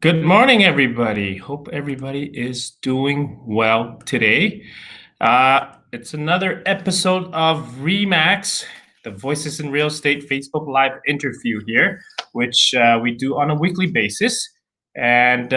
Good morning, everybody. Hope everybody is doing well today. It's another episode of Remax, the Voices in Real Estate Facebook Live interview here, which we do on a weekly basis. And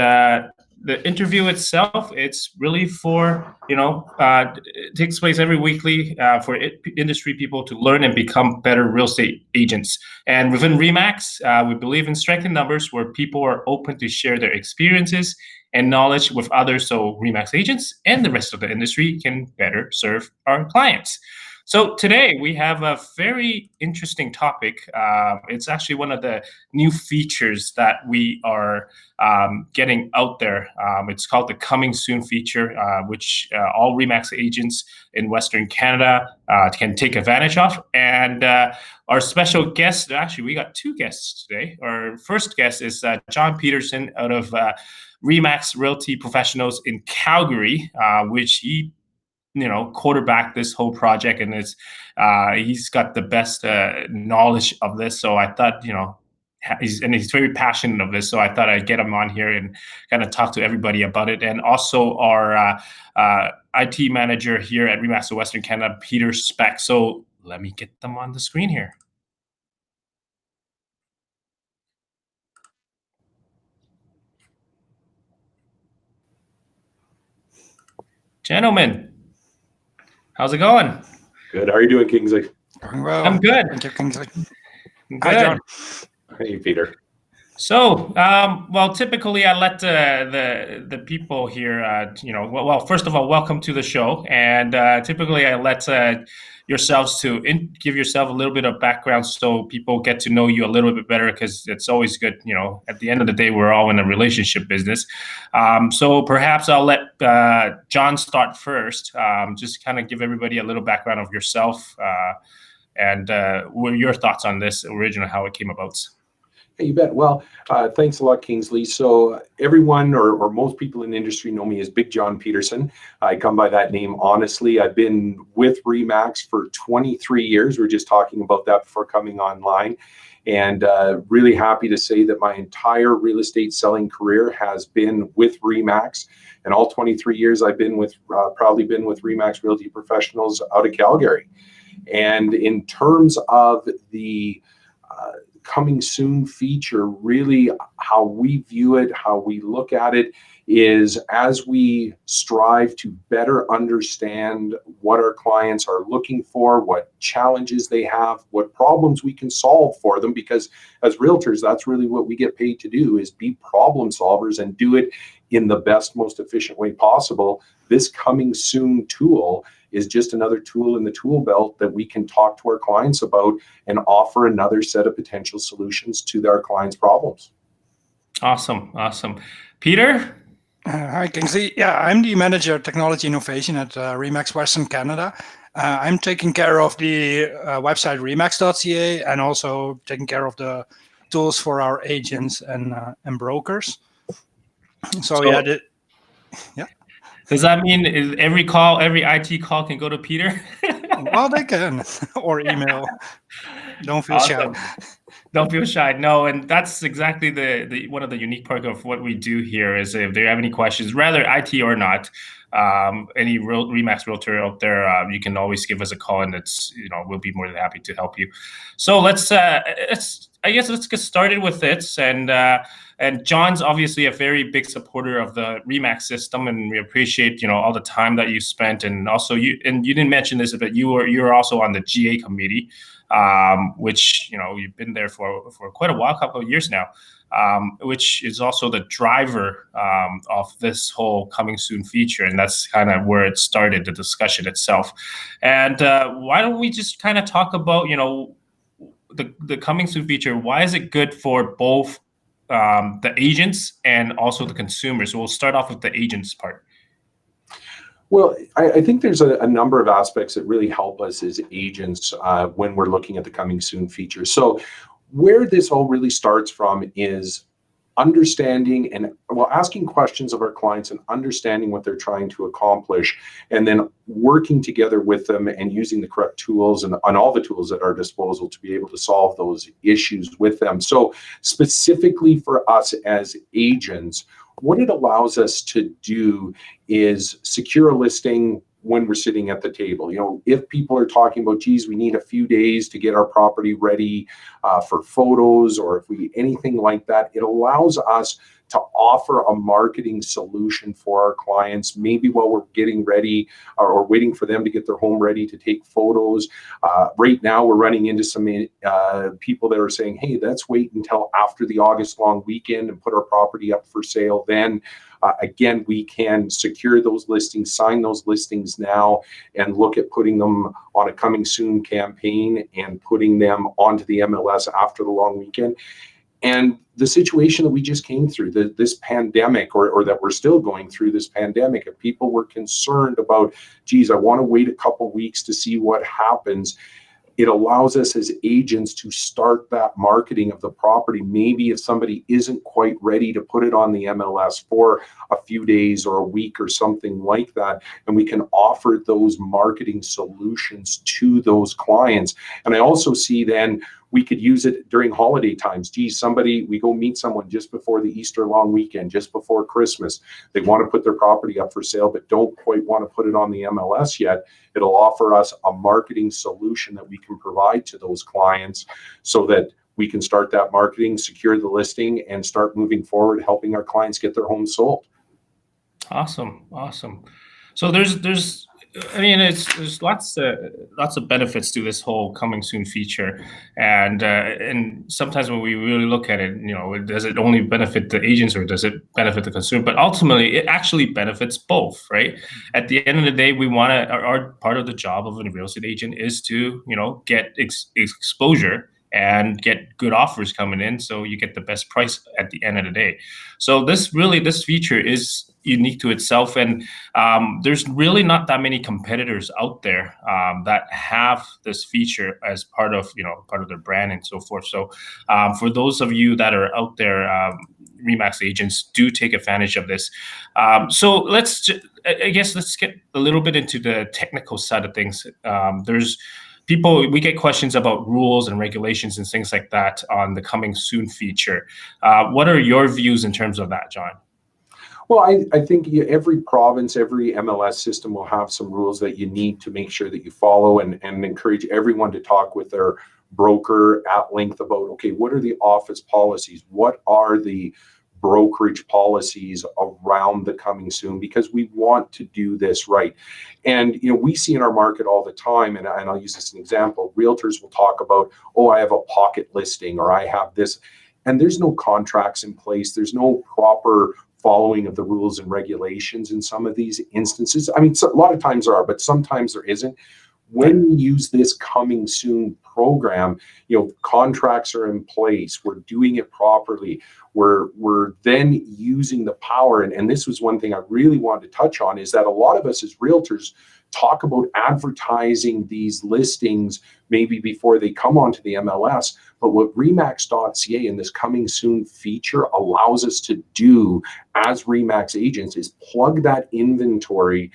the interview itself, it's really for, it takes place every weekly for industry people to learn and become better real estate agents. And within Remax, we believe in strength in numbers where people are open to share their experiences and knowledge with others so Remax agents and the rest of the industry can better serve our clients. So today we have a very interesting topic. It's actually one of the new features that we are getting out there. It's called the Coming Soon feature, which all Remax agents in Western Canada can take advantage of. And our special guest, actually, we got two guests today. Our first guest is John Peterson out of Remax Realty Professionals in Calgary, which he quarterback this whole project, and he's got the best knowledge of this. So I thought, he's very passionate of this. So I thought I'd get him on here and kind of talk to everybody about it. And also our IT manager here at Remax of Western Canada, Peter Speck. So let me get them on the screen here. Gentlemen, how's it going? Good. How are you doing, Kingsley? Doing well. I'm good. Thank you, Kingsley. Good. Hi, John. Hey, Peter. So, well, typically I let the people here, well, first of all, welcome to the show. And typically I let yourselves to give yourself a little bit of background so people get to know you a little bit better, because it's always good, at the end of the day, we're all in a relationship business. So perhaps I'll let John start first, just kind of give everybody a little background of yourself and what are your thoughts on this original, how it came about. Hey, you bet. Well, thanks a lot, Kingsley. So everyone or most people in the industry know me as Big John Peterson. I come by that name honestly. I've been with Remax for 23 years. We were just talking about that before coming online. And really happy to say that my entire real estate selling career has been with Remax. And all 23 years I've been proudly been with Remax Realty Professionals out of Calgary. And in terms of the Coming Soon feature, really how we view it, how we look at it is as we strive to better understand what our clients are looking for, what challenges they have, what problems we can solve for them, because as realtors, that's really what we get paid to do, is be problem solvers and do it in the best, most efficient way possible. This Coming Soon tool is just another tool in the tool belt that we can talk to our clients about and offer another set of potential solutions to their clients' problems. Awesome. Peter? Hi, Kingsley. Yeah, I'm the Manager of Technology Innovation at Remax Western Canada. I'm taking care of the website remax.ca and also taking care of the tools for our agents and brokers. So yeah. Does that mean every IT call can go to Peter? Well, they can, or email. Don't feel shy. Don't feel shy. No, and that's exactly the one of the unique part of what we do here is if they have any questions, rather IT or not, any Remax realtor out there, you can always give us a call, and we'll be more than happy to help you. So let's get started with this. And John's obviously a very big supporter of the Remax system, and we appreciate all the time that you spent. And also you didn't mention this, but you're also on the GA committee, which you've been there for quite a while, a couple of years now, which is also the driver of this whole Coming Soon feature, and that's kind of where it started, the discussion itself. And why don't we just kind of talk about the Coming Soon feature? Why is it good for both the agents and also the consumers? So we'll start off with the agents part. Well, I think there's a number of aspects that really help us as agents when we're looking at the Coming Soon feature. So where this all really starts from is understanding and asking questions of our clients and understanding what they're trying to accomplish, and then working together with them and using the correct tools and all the tools at our disposal to be able to solve those issues with them. So specifically for us as agents, what it allows us to do is secure a listing when we're sitting at the table. You know, if people are talking about, geez, we need a few days to get our property ready for photos, or if we anything like that, it allows us to offer a marketing solution for our clients, maybe while we're getting ready or waiting for them to get their home ready to take photos. Right now, we're running into some people that are saying, hey, let's wait until after the August long weekend and put our property up for sale then. Again, we can secure those listings, sign those listings now, and look at putting them on a coming soon campaign and putting them onto the MLS after the long weekend. And the situation that we just came through, this pandemic, or that we're still going through this pandemic, if people were concerned about, geez, I want to wait a couple weeks to see what happens, it allows us as agents to start that marketing of the property. Maybe if somebody isn't quite ready to put it on the MLS for a few days or a week or something like that, and we can offer those marketing solutions to those clients. And I also see then we could use it during holiday times. Geez, we go meet someone just before the Easter long weekend, just before Christmas. They want to put their property up for sale, but don't quite want to put it on the MLS yet. It'll offer us a marketing solution that we can provide to those clients so that we can start that marketing, secure the listing, and start moving forward, helping our clients get their homes sold. Awesome. So there's there's lots of benefits to this whole coming soon feature, and sometimes when we really look at it, does it only benefit the agents or does it benefit the consumer? But ultimately, it actually benefits both, right? At the end of the day, we want to. Our part of the job of a real estate agent is to get exposure and get good offers coming in, so you get the best price at the end of the day. So this feature is unique to itself, and there's really not that many competitors out there that have this feature as part of their brand and so forth. So for those of you that are out there, RE/MAX agents, do take advantage of this. So let's get a little bit into the technical side of things. We get questions about rules and regulations and things like that on the coming soon feature. What are your views in terms of that, John? Well, I think every province, every MLS system will have some rules that you need to make sure that you follow, and encourage everyone to talk with their broker at length about, okay, what are the office policies? What are the brokerage policies around the coming soon? Because we want to do this right. And we see in our market all the time, and I'll use this as an example, realtors will talk about, oh, I have a pocket listing, or I have this, and there's no contracts in place. There's no proper following of the rules and regulations in some of these instances. I mean, a lot of times there are, but sometimes there isn't. When we use this coming soon program, contracts are in place. We're doing it properly. We're then using the power. And this was one thing I really wanted to touch on, is that a lot of us as realtors talk about advertising these listings maybe before they come onto the MLS. But what RE/MAX.ca and this coming soon feature allows us to do as RE/MAX agents is plug that inventory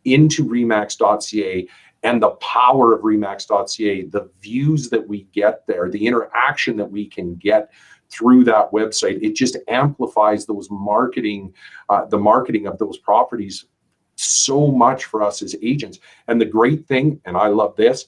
into RE/MAX.ca, and the power of RE/MAX.ca, the views that we get there, the interaction that we can get through that website, it just amplifies those the marketing of those properties so much for us as agents. And the great thing, and I love this,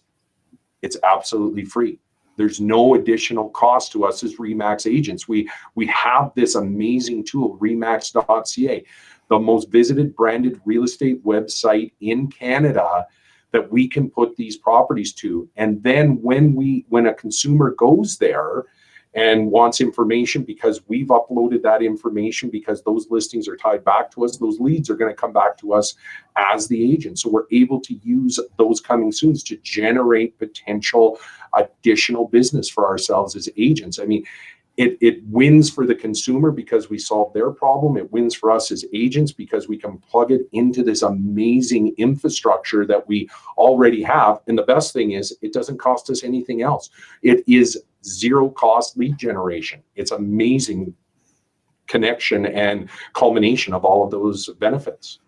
it's absolutely free. There's no additional cost to us as RE/MAX agents. We have this amazing tool, RE/MAX.ca, the most visited branded real estate website in Canada, that we can put these properties to. And then when a consumer goes there and wants information, because we've uploaded that information, because those listings are tied back to us, those leads are going to come back to us as the agent. So we're able to use those coming soons to generate potential additional business for ourselves as agents. I mean, it wins for the consumer because we solve their problem. It wins for us as agents because we can plug it into this amazing infrastructure that we already have. And the best thing is, it doesn't cost us anything else. It is zero cost lead generation. It's amazing. connection and culmination of all of those benefits.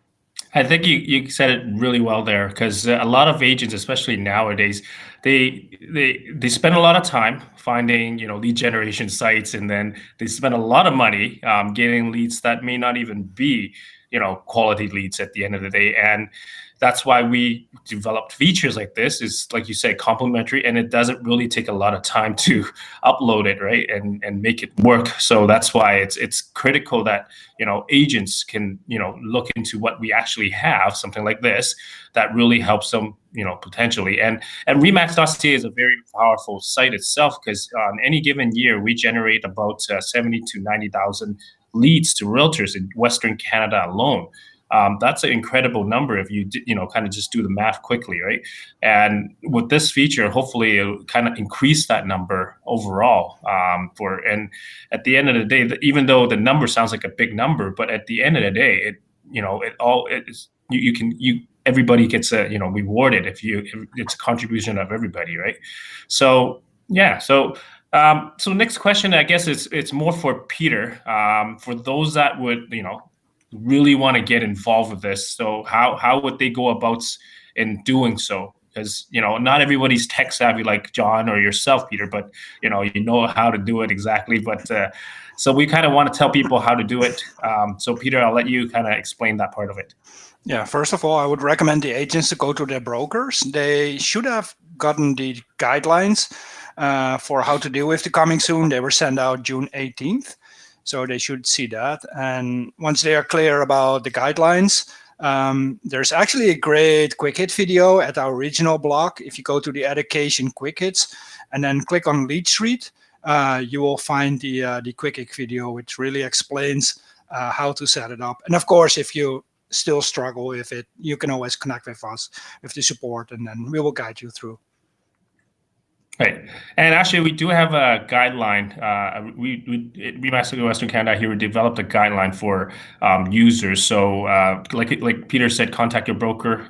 I think you said it really well there, because a lot of agents, especially nowadays, they spend a lot of time finding lead generation sites, and then they spend a lot of money getting leads that may not even be quality leads at the end of the day. And that's why we developed features like this. Is, like you say, complimentary, and it doesn't really take a lot of time to upload it, right, and make it work. So that's why it's critical that agents can look into what we actually have, something like this that really helps them potentially. And Remax.ca is a very powerful site itself, because on any given year we generate about 70 to 90,000 leads to realtors in Western Canada alone. That's an incredible number if you kind of just do the math quickly, right? And with this feature, hopefully it'll kind of increase that number overall. And at the end of the day, even though the number sounds like a big number, but at the end of the day, everybody gets rewarded if it's a contribution of everybody, right? So yeah, so next question, I guess it's more for Peter. For those that would really want to get involved with this, so how would they go about in doing so? Because not everybody's tech savvy like John or yourself, Peter, but you know how to do it exactly. But so we kind of want to tell people how to do it. So Peter, I'll let you kind of explain that part of it. Yeah, first of all, I would recommend the agents to go to their brokers. They should have gotten the guidelines for how to deal with the coming soon. They were sent out June 18th. So they should see that. And once they are clear about the guidelines, there's actually a great quick hit video at our regional blog. If you go to the education quick hits and then click on lead sheet, you will find the quick hit video, which really explains how to set it up. And of course, if you still struggle with it, you can always connect with us with the support, and then we will guide you through. Right, and actually, we do have a guideline. Remax Western Canada here, we developed a guideline for users. So, like Peter said, contact your broker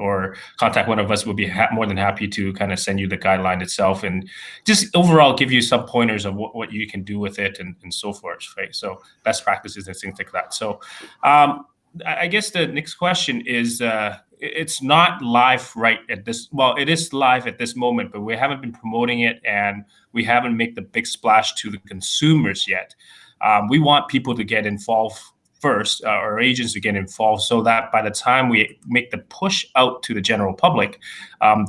or contact one of us. We'll be more than happy to kind of send you the guideline itself, and just overall give you some pointers of what you can do with it and so forth. Right, so best practices and things like that. So, I guess the next question is. It's not live right at this. Well, it is live at this moment, but we haven't been promoting it, and we haven't made the big splash to the consumers yet. We want people to get involved first, or agents to get involved, so that by the time we make the push out to the general public,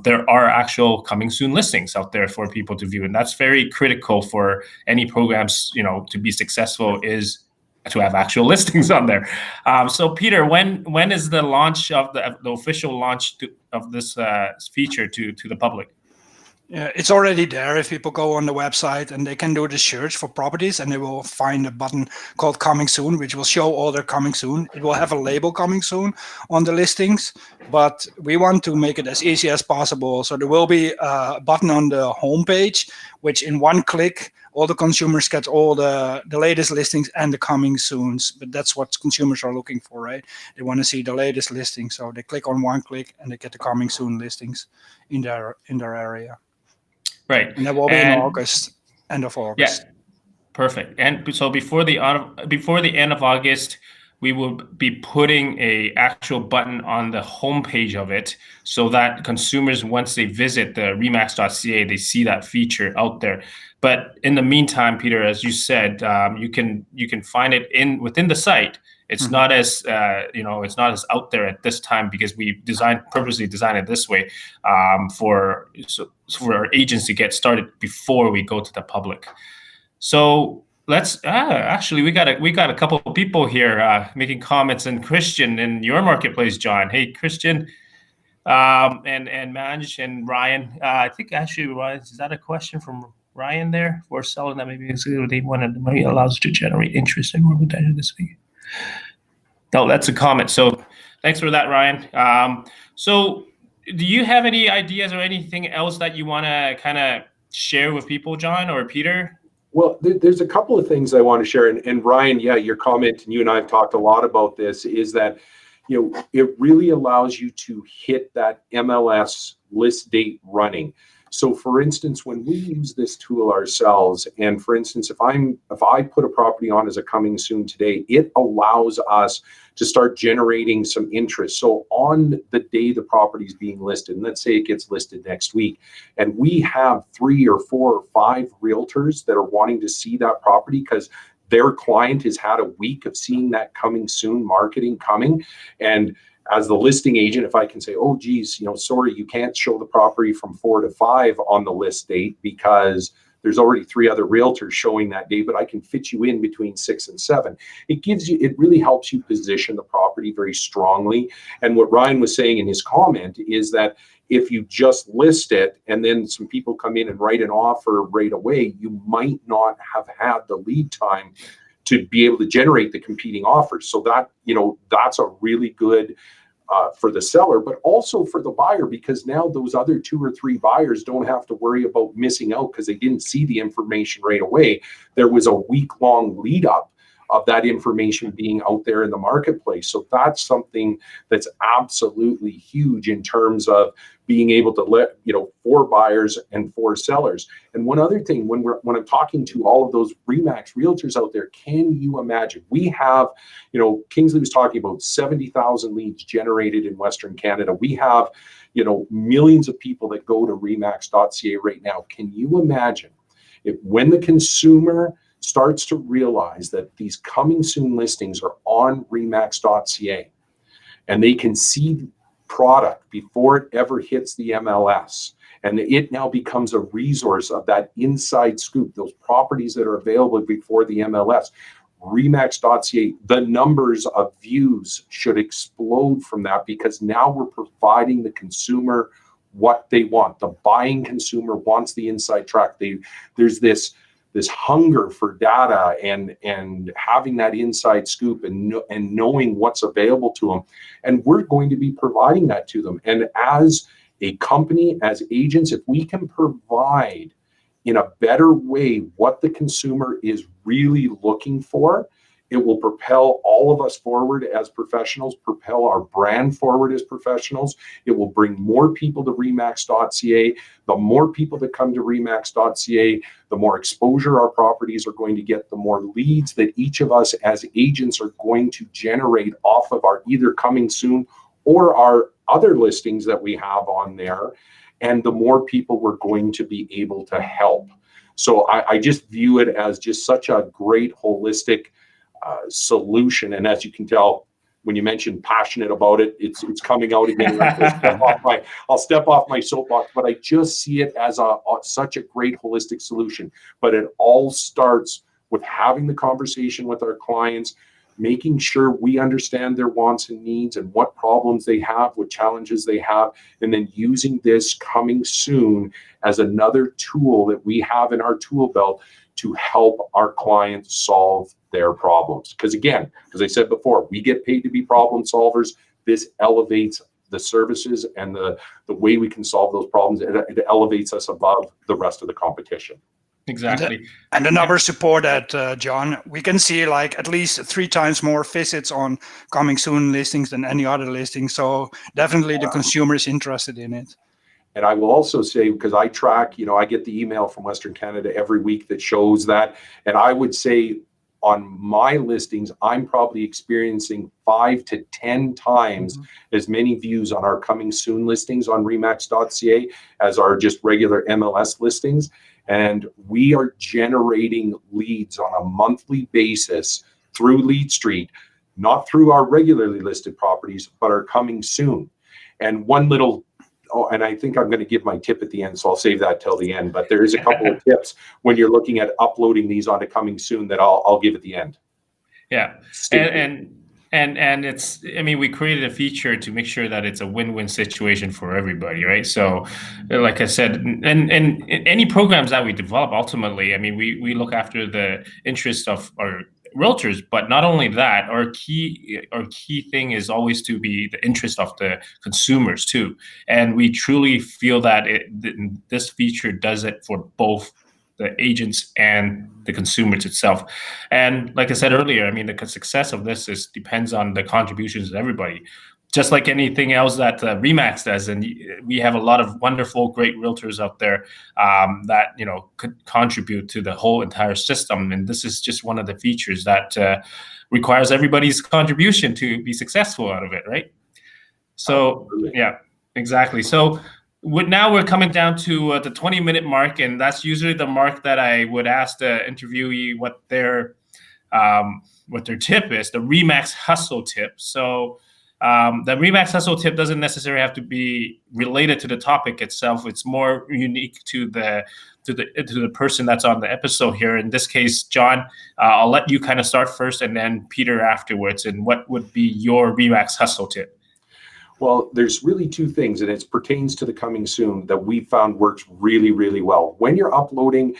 there are actual coming soon listings out there for people to view, and that's very critical for any programs, to be successful. Is to have actual listings on there. So Peter, when is the launch of the official launch of this feature to the public? Yeah, it's already there. If people go on the website and they can do the search for properties, and they will find a button called Coming Soon, which will show all their coming soon. It will have a label Coming Soon on the listings, but we want to make it as easy as possible. So there will be a button on the homepage, which in one click, all the consumers get all the latest listings and the coming soons. But that's what consumers are looking for, right? They want to see the latest listings. So they click on one click and they get the coming soon listings in their area. Right. And that will be in August, end of August. Yeah, perfect. And so before the end of August, we will be putting a actual button on the homepage of it, so that consumers, once they visit the Remax.ca, they see that feature out there. But in the meantime, Peter, as you said, you can find it within the site. It's not as it's not as out there at this time, because we purposely designed it this way for our agents to get started before we go to the public. So let's actually we got a couple of people here making comments. And Christian in your marketplace, John. Hey, Christian, and Manj and Ryan. I think actually, Ryan, is that a question from Ryan there for selling that? Maybe they wanted the money allows to generate interest and potential this week. No, that's a comment. So thanks for that, Ryan. So do you have any ideas or anything else that you want to kind of share with people, John or Peter? Well, there's a couple of things I want to share. And Ryan, yeah, your comment, and you and I have talked a lot about this, is that it really allows you to hit that MLS list date running. So for instance, when we use this tool ourselves, and for instance, if I put a property on as a coming soon today, it allows us to start generating some interest. So on the day the property is being listed, and let's say it gets listed next week, and we have 3 or 4 or 5 realtors that are wanting to see that property because their client has had a week of seeing that coming soon marketing coming. And as the listing agent, if I can say, oh, geez, sorry, you can't show the property from 4 to 5 on the list date because there's already 3 other realtors showing that day, but I can fit you in between 6 and 7. It really helps you position the property very strongly. And what Ryan was saying in his comment is that if you just list it and then some people come in and write an offer right away, you might not have had the lead time to be able to generate the competing offers. So that's a really good for the seller, but also for the buyer, because now those other 2 or 3 buyers don't have to worry about missing out because they didn't see the information right away. There was a week-long lead up of that information being out there in the marketplace. So that's something that's absolutely huge in terms of being able to let 4 buyers and 4 sellers. And one other thing, when I'm talking to all of those RE/MAX realtors out there, can you imagine? We have, Kingsley was talking about 70,000 leads generated in Western Canada. We have, millions of people that go to remax.ca right now. Can you imagine if when the consumer starts to realize that these coming soon listings are on remax.ca and they can see product before it ever hits the MLS, and it now becomes a resource of that inside scoop, those properties that are available before the MLS, remax.ca, the numbers of views should explode from that, because now we're providing the consumer what they want. The buying consumer wants the inside track. There's this hunger for data and having that inside scoop and knowing what's available to them. And we're going to be providing that to them. And as a company, as agents, if we can provide in a better way what the consumer is really looking for, it will propel all of us forward as professionals, propel our brand forward as professionals. It will bring more people to remax.ca. The more people that come to remax.ca, the more exposure our properties are going to get, the more leads that each of us as agents are going to generate off of our either coming soon or our other listings that we have on there, and the more people we're going to be able to help. So I just view it as just such a great holistic solution. And as you can tell, when you mentioned passionate about it, it's coming out again. I'll step off my soapbox, but I just see it as such a great holistic solution. But it all starts with having the conversation with our clients, making sure we understand their wants and needs and what problems they have, what challenges they have, and then using this coming soon as another tool that we have in our tool belt to help our clients solve their problems. Because again, as I said before, we get paid to be problem solvers. This elevates the services and the way we can solve those problems. It elevates us above the rest of the competition. Exactly. And the numbers support that, John. We can see like at least 3 times more visits on coming soon listings than any other listing. So definitely the consumer is interested in it. And I will also say, because I track, I get the email from Western Canada every week that shows that. And I would say on my listings, I'm probably experiencing 5 to 10 times as many views on our coming soon listings on remax.ca as our just regular MLS listings. And we are generating leads on a monthly basis through Lead Street, not through our regularly listed properties, but are coming soon. And and I think I'm going to give my tip at the end, so I'll save that till the end. But there is a couple of tips when you're looking at uploading these onto coming soon that I'll give at the end. Yeah, and it's, I mean, we created a feature to make sure that it's a win-win situation for everybody, right? So, like I said, and any programs that we develop, ultimately, I mean, we look after the interest of our realtors, but not only that, our key thing is always to be the interest of the consumers too. And we truly feel that this feature does it for both the agents and the consumers itself. And like I said earlier, I mean, the success of this depends on the contributions of everybody. just like anything else that Remax does, and we have a lot of wonderful, great realtors out there that could contribute to the whole entire system. And this is just one of the features that requires everybody's contribution to be successful out of it, right? So Absolutely. yeah, exactly. So now we're coming down to the 20-minute mark, and that's usually the mark that I would ask the interviewee what their tip is, the Remax hustle tip. So the Remax hustle tip doesn't necessarily have to be related to the topic itself. It's more unique to the person that's on the episode here. In this case, John, I'll let you kind of start first, and then Peter afterwards. And what would be your Remax hustle tip? Well, there's really two things, and it pertains to the coming soon that we found works really, really well. When you're uploading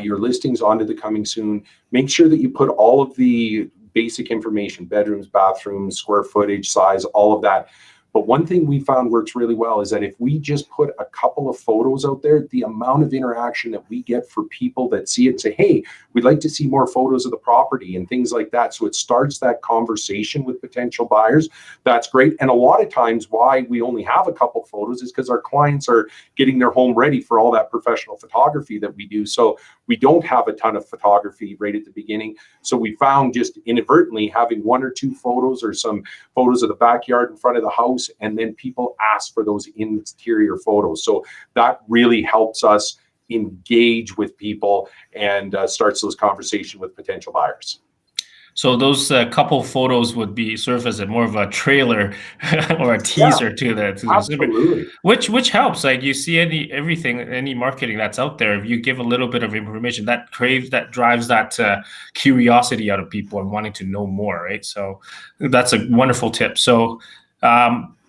your listings onto the coming soon, make sure that you put all of the basic information, bedrooms, bathrooms, square footage, size, all of that. But one thing we found works really well is that if we just put a couple of photos out there, the amount of interaction that we get for people that see it and say, hey, we'd like to see more photos of the property and things like that. So it starts that conversation with potential buyers. That's great. And a lot of times why we only have a couple photos is because our clients are getting their home ready for all that professional photography that we do. So we don't have a ton of photography right at the beginning. So we found just inadvertently having one or two photos or some photos of the backyard in front of the house, and then people ask for those interior photos. So that really helps us engage with people and starts those conversations with potential buyers. So those couple photos would serve as more of a trailer or a teaser to the Absolutely. which helps. Like you see any marketing that's out there, if you give a little bit of information that drives that curiosity out of people and wanting to know more, right? So that's a wonderful tip. So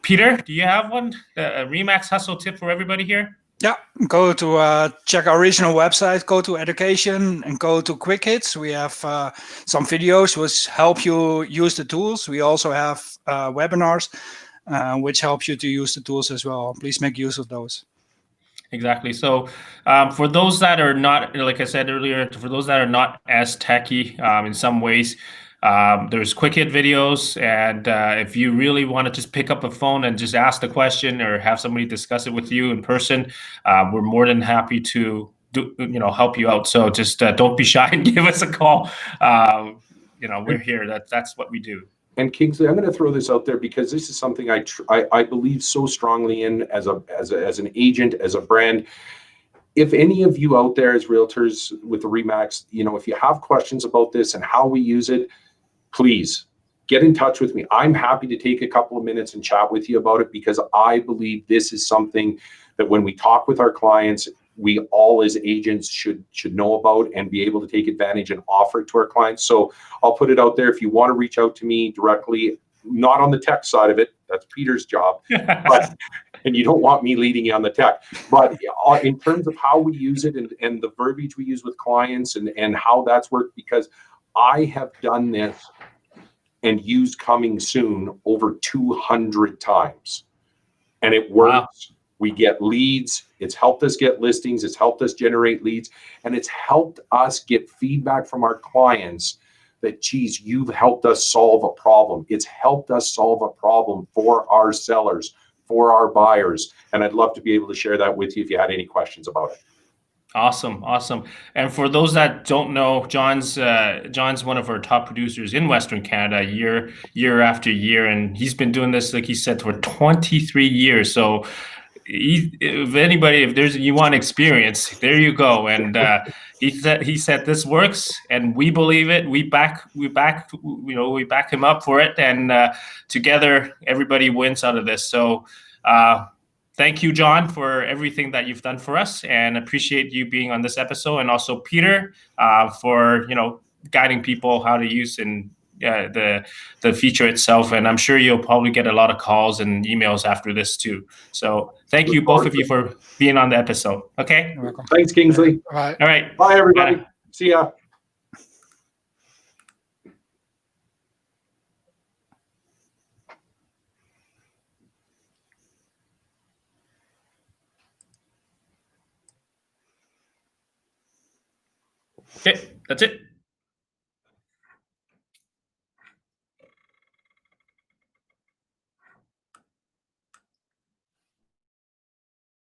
Peter, do you have one, a Remax hustle tip for everybody here? Yeah, go to check our regional website, go to education and go to quick hits. We have some videos which help you use the tools. We also have webinars which help you to use the tools as well. Please make use of those. Exactly. So for those that are not, like I said earlier, for those that are not as techy in some ways, there's quick hit videos. And if you really want to just pick up a phone and just ask the question or have somebody discuss it with you in person, we're more than happy to help you out. So just don't be shy and give us a call. We're here. That's what we do. And Kingsley, I'm going to throw this out there because this is something I believe so strongly in as an agent, as a brand. If any of you out there as realtors with the Remax, if you have questions about this and how we use it, please get in touch with me. I'm happy to take a couple of minutes and chat with you about it because I believe this is something that when we talk with our clients, we all as agents should know about and be able to take advantage and offer it to our clients. So I'll put it out there. If you want to reach out to me directly, not on the tech side of it, that's Peter's job, and you don't want me leading you on the tech, but in terms of how we use it and the verbiage we use with clients and how that's worked, because I have done this and used coming soon over 200 times and it works. Wow. We get leads. It's helped us get listings. It's helped us generate leads. And it's helped us get feedback from our clients that, geez, you've helped us solve a problem. It's helped us solve a problem for our sellers, for our buyers. And I'd love to be able to share that with you if you had any questions about it. Awesome. And for those that don't know, John's one of our top producers in Western Canada year after year. And he's been doing this, like he said, for 23 years. So if you want experience, there you go. And he said this works, and we believe it. We back him up for it, and together everybody wins out of this. So thank you, John, for everything that you've done for us, and appreciate you being on this episode, and also Peter for guiding people how to use the feature itself. And I'm sure you'll probably get a lot of calls and emails after this too. So thank you, both of you, for being on the episode. Okay. You're welcome. Thanks, Kingsley. All right. Bye, everybody. See ya. Okay, that's it.